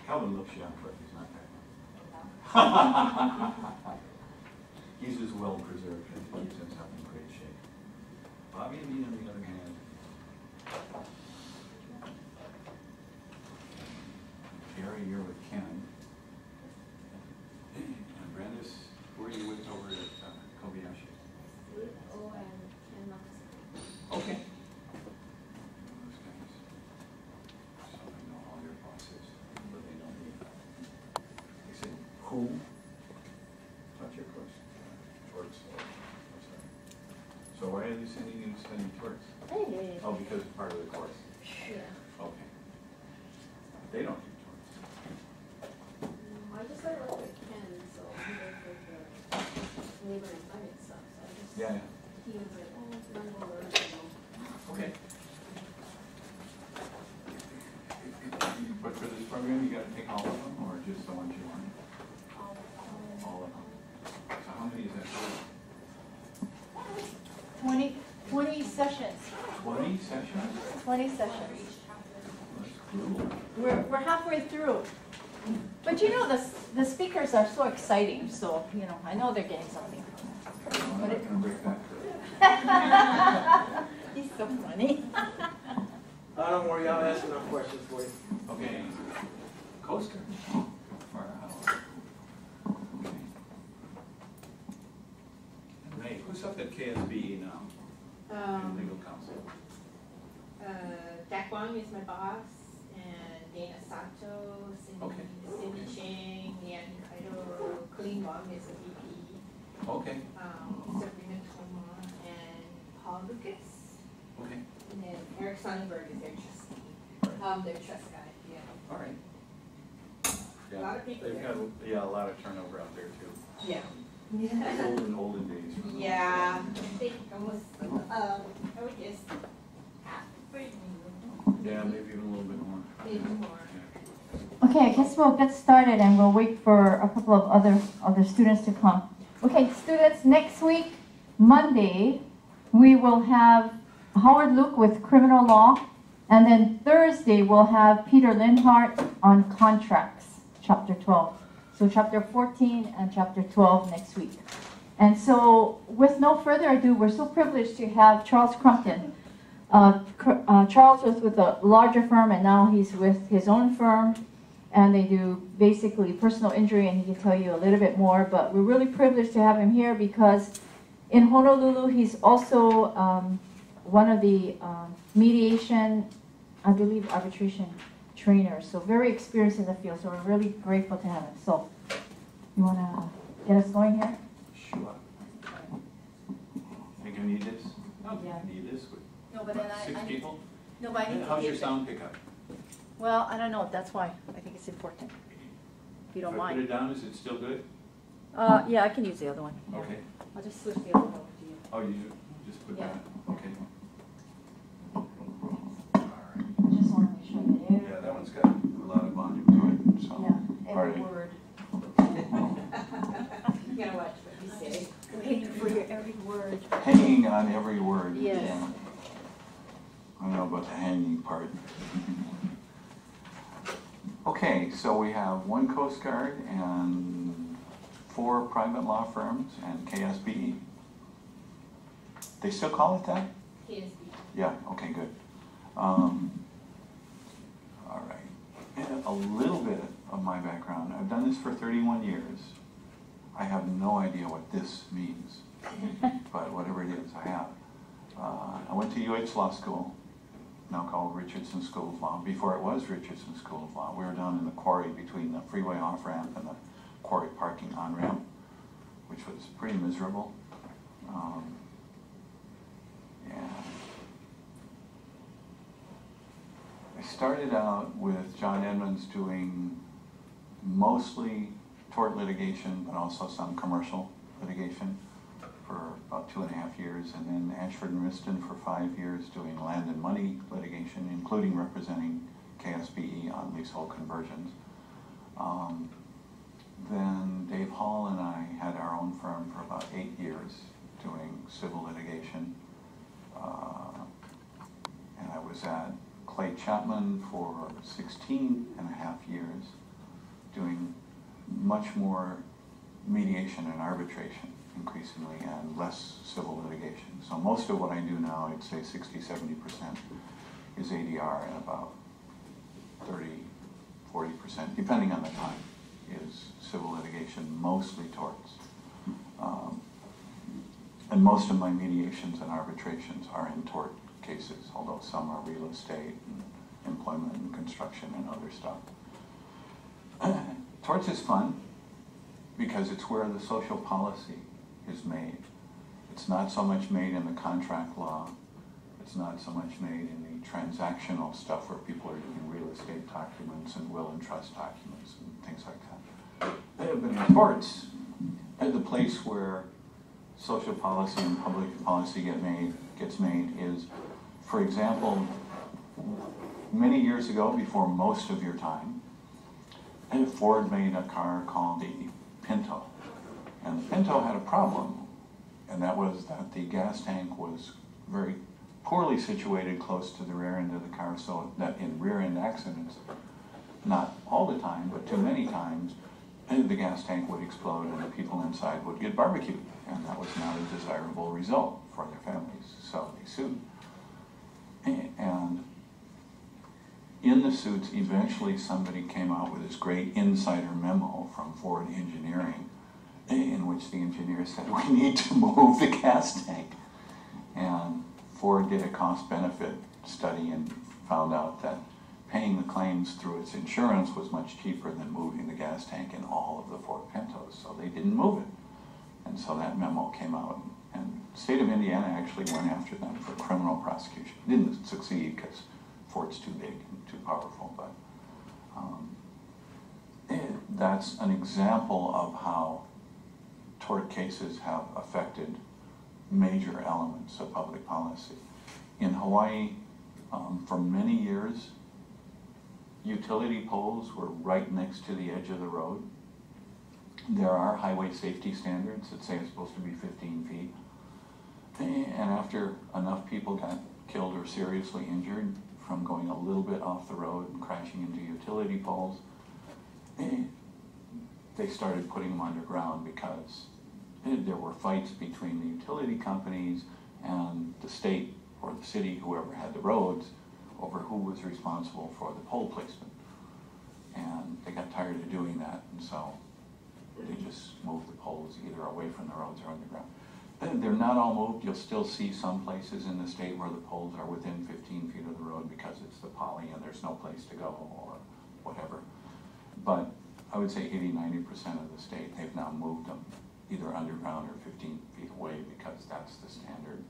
Calvin looks young, but he's not that young. He's as well preserved and keeps himself in great shape. Bobby and me, on the other hand, Gary, you're with Ken. And Brandis, who are you with over at Kobayashi? Oh, and Ken Knox. Okay. Those guys. So I know all your bosses, but they know me. They said, who? What's your question? Torts. Oh, I'm sorry. So why are they sending you to study torts? Hey. Oh, because it's part of the course. Yeah. Okay. They don't do torts. I just started working with Ken, so he does like the labor and employment stuff. So I just Yeah. he was like, oh, it's not gonna work, you know. Okay. But for this program, you got to take all of them, or just the ones you want? All of them. So how many is that for? 20 sessions. 20 sessions? 20 sessions. That's cool. We're halfway through. But you know, the speakers are so exciting, so, you know, I know they're getting something. I'm not going to break that curve. He's so funny. Don't worry, I'll ask enough questions for you. Okay. Coast Guard. Far out. Okay. And Ray, who's up at KSBE now? In legal counsel. Jack Wang is my boss, and Dana Sato, Okay. Cindy Chang, Lian Kaido, Colleen Wang is a VP, Okay. Sabrina Toma, and Paul Lucas, Okay. and then Eric Sonnenberg is their trustee, their trust guy, yeah. All right. A lot of people They've there. got, yeah, a lot of turnover out there too. Yeah. Olden days. Yeah, I think almost, I would guess half, maybe Yeah, maybe even a little bit more. more. Okay, I guess we'll get started and we'll wait for a couple of other students to come. Okay, students, next week, Monday, we will have Howard Luke with criminal law, and then Thursday we'll have Peter Linhart on contracts, chapter 12. So chapter 14 and chapter 12 next week. And so with no further ado, we're so privileged to have Charles Crumpton. Charles was with a larger firm, and now he's with his own firm, and they do basically personal injury, and he can tell you a little bit more. But we're really privileged to have him here because in Honolulu, he's also one of the mediation, I believe, arbitration trainers. So very experienced in the field. So we're really grateful to have him. So you want to get us going here? Sure. Think you need this? No, Yeah. you need this with No, but then 6 people? No, but I need to How's your keep it. sound pickup? Well, I don't know. That's why I think it's important. If you don't If I put mind. it down, is it still good? Yeah, I can use the other one. Yeah. Okay. I'll just switch the other one over to you. Oh, you just put Yeah. that, okay. All I just want to make sure that right. Yeah, that one's got a lot of volume to it, so. Yeah, every Pardon. word. You gotta watch what you say. Wait for your every word. Hanging on every word. Yes. Yeah. I don't know about the hanging part. Okay, so we have one Coast Guard and 4 private law firms and KSBE. They still call it that? KSB. Yeah, okay, good. All right. And a little bit of my background. I've done this for 31 years. I have no idea what this means, but whatever it is, I have. I went to UH Law School, now called Richardson School of Law. Before it was Richardson School of Law. We were down in the quarry between the freeway off-ramp and the quarry parking on-ramp, which was pretty miserable. And I started out with John Edmonds doing mostly tort litigation, but also some commercial litigation for about 2.5 years, and then Ashford and Riston for 5 years doing land and money litigation, including representing KSBE on leasehold conversions. Then Dave Hall and I had our own firm for about 8 years doing civil litigation. And I was at Clay Chapman for 16.5 years. much more mediation and arbitration increasingly and less civil litigation. So most of what I do now, I'd say 60–70% is ADR, and about 30–40%, depending on the time, is civil litigation, mostly torts. And most of my mediations and arbitrations are in tort cases, although some are real estate and employment and construction and other stuff. Torts is fun because it's where the social policy is made. It's not so much made in the contract law. It's not so much made in the transactional stuff where people are doing real estate documents and will and trust documents and things like that. But in torts, the place where social policy and public policy gets made is, for example, many years ago, before most of your time, Ford made a car called the Pinto. And the Pinto had a problem, and that was that the gas tank was very poorly situated close to the rear end of the car, so that in rear end accidents, not all the time, but too many times, the gas tank would explode and the people inside would get barbecued. And that was not a desirable result for their families, so they sued. And in the suits, eventually somebody came out with this great insider memo from Ford Engineering, in which the engineer said, we need to move the gas tank. And Ford did a cost-benefit study and found out that paying the claims through its insurance was much cheaper than moving the gas tank in all of the Ford Pintos, so they didn't move it. And so that memo came out, and the state of Indiana actually went after them for criminal prosecution. Didn't succeed because Ford's too big and too powerful, but that's an example of how tort cases have affected major elements of public policy. In Hawaii, for many years, utility poles were right next to the edge of the road. There are highway safety standards that say it's supposed to be 15 feet. And after enough people got killed or seriously injured from going a little bit off the road and crashing into utility poles, they started putting them underground because there were fights between the utility companies and the state or the city, whoever had the roads, over who was responsible for the pole placement. And they got tired of doing that, and so they just moved the poles either away from the roads or underground. They're not all moved. You'll still see some places in the state where the poles are within 15 feet of the road because it's the poly and there's no place to go or whatever. But I would say 80–90% of the state, they've now moved them either underground or 15 feet away because that's the standard.